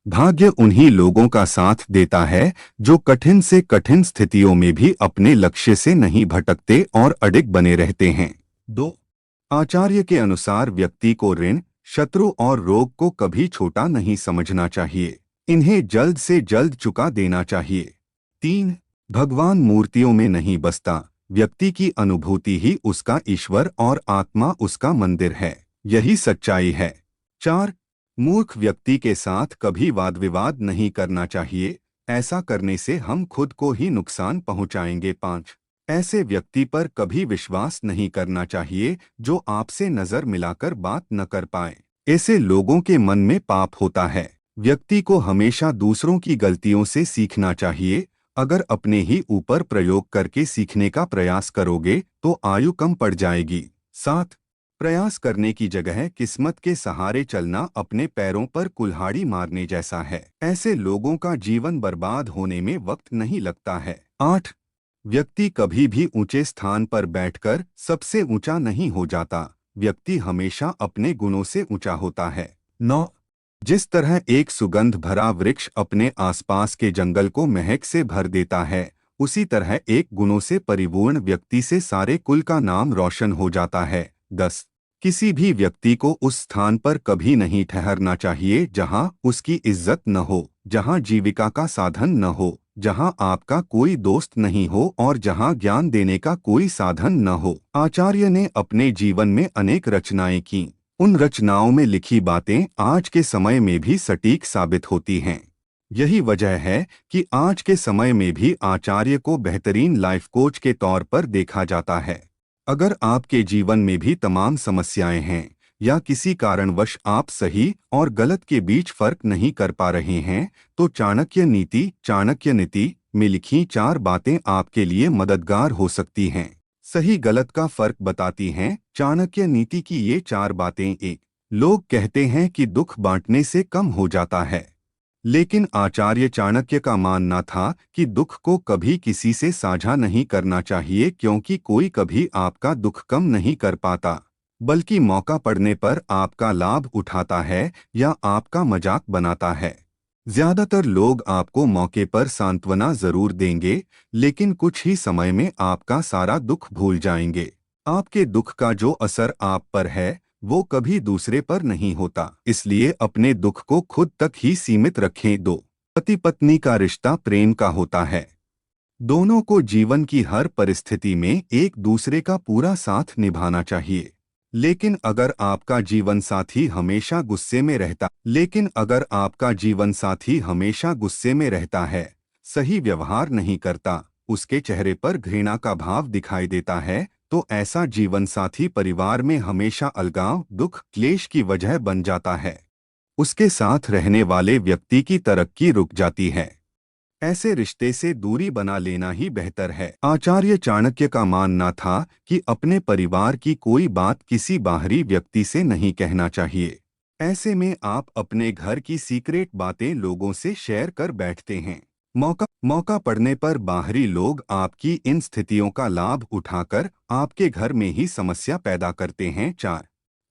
भाग्य उन्हीं लोगों का साथ देता है जो कठिन से कठिन स्थितियों में भी अपने लक्ष्य से नहीं भटकते और अडिग बने रहते हैं। 2. आचार्य के अनुसार व्यक्ति को ऋण, शत्रु और रोग को कभी छोटा नहीं समझना चाहिए। इन्हें जल्द से जल्द चुका देना चाहिए। 3. भगवान मूर्तियों में नहीं बसता, व्यक्ति की अनुभूति ही उसका ईश्वर और आत्मा उसका मंदिर है। यही सच्चाई है। 4. मूर्ख व्यक्ति के साथ कभी वाद विवाद नहीं करना चाहिए, ऐसा करने से हम खुद को ही नुकसान पहुंचाएंगे। 5. ऐसे व्यक्ति पर कभी विश्वास नहीं करना चाहिए जो आपसे नजर मिलाकर बात न कर पाए। ऐसे लोगों के मन में पाप होता है। व्यक्ति को हमेशा दूसरों की गलतियों से सीखना चाहिए। अगर अपने ही ऊपर प्रयोग करके सीखने का प्रयास करोगे तो आयु कम पड़ जाएगी। 7. प्रयास करने की जगह किस्मत के सहारे चलना अपने पैरों पर कुल्हाड़ी मारने जैसा है। ऐसे लोगों का जीवन बर्बाद होने में वक्त नहीं लगता है। 8. व्यक्ति कभी भी ऊंचे स्थान पर बैठकर सबसे ऊंचा नहीं हो जाता, व्यक्ति हमेशा अपने गुणों से ऊंचा होता है। 9. जिस तरह एक सुगंध भरा वृक्ष अपने आसपास के जंगल को महक से भर देता है, उसी तरह एक गुणों से परिपूर्ण व्यक्ति से सारे कुल का नाम रोशन हो जाता है। 10. किसी भी व्यक्ति को उस स्थान पर कभी नहीं ठहरना चाहिए जहां उसकी इज्जत न हो, जहां जीविका का साधन न हो, जहां आपका कोई दोस्त नहीं हो और जहां ज्ञान देने का कोई साधन न हो। आचार्य ने अपने जीवन में अनेक रचनाएं की। उन रचनाओं में लिखी बातें आज के समय में भी सटीक साबित होती हैं। यही वजह है कि आज के समय में भी आचार्य को बेहतरीन लाइफ कोच के तौर पर देखा जाता है। अगर आपके जीवन में भी तमाम समस्याएं हैं या किसी कारणवश आप सही और गलत के बीच फर्क नहीं कर पा रहे हैं, तो चाणक्य नीति में लिखी 4 बातें आपके लिए मददगार हो सकती हैं। सही गलत का फर्क बताती हैं चाणक्य नीति की ये 4 बातें। 1. लोग कहते हैं कि दुख बांटने से कम हो जाता है, लेकिन आचार्य चाणक्य का मानना था कि दुख को कभी किसी से साझा नहीं करना चाहिए, क्योंकि कोई कभी आपका दुख कम नहीं कर पाता, बल्कि मौका पड़ने पर आपका लाभ उठाता है या आपका मजाक बनाता है। ज्यादातर लोग आपको मौके पर सांत्वना जरूर देंगे, लेकिन कुछ ही समय में आपका सारा दुख भूल जाएंगे। आपके दुख का जो असर आप पर है वो कभी दूसरे पर नहीं होता, इसलिए अपने दुख को खुद तक ही सीमित रखें। 2. पति पत्नी का रिश्ता प्रेम का होता है। दोनों को जीवन की हर परिस्थिति में एक दूसरे का पूरा साथ निभाना चाहिए। लेकिन अगर आपका जीवन साथी हमेशा गुस्से में रहता है, सही व्यवहार नहीं करता, उसके चेहरे पर घृणा का भाव दिखाई देता है, तो ऐसा जीवन साथी परिवार में हमेशा अलगाव, दुख, क्लेश की वजह बन जाता है। उसके साथ रहने वाले व्यक्ति की तरक्की रुक जाती है। ऐसे रिश्ते से दूरी बना लेना ही बेहतर है। आचार्य चाणक्य का मानना था कि अपने परिवार की कोई बात किसी बाहरी व्यक्ति से नहीं कहना चाहिए। ऐसे में आप अपने घर की सीक्रेट बातें लोगों से शेयर कर बैठते हैं। मौका पड़ने पर बाहरी लोग आपकी इन स्थितियों का लाभ उठाकर आपके घर में ही समस्या पैदा करते हैं। 4.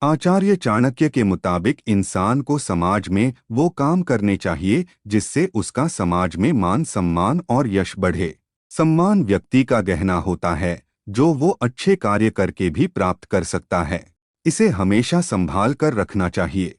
आचार्य चाणक्य के मुताबिक इंसान को समाज में वो काम करने चाहिए जिससे उसका समाज में मान सम्मान और यश बढ़े। सम्मान व्यक्ति का गहना होता है जो वो अच्छे कार्य करके भी प्राप्त कर सकता है। इसे हमेशा संभाल कर रखना चाहिए।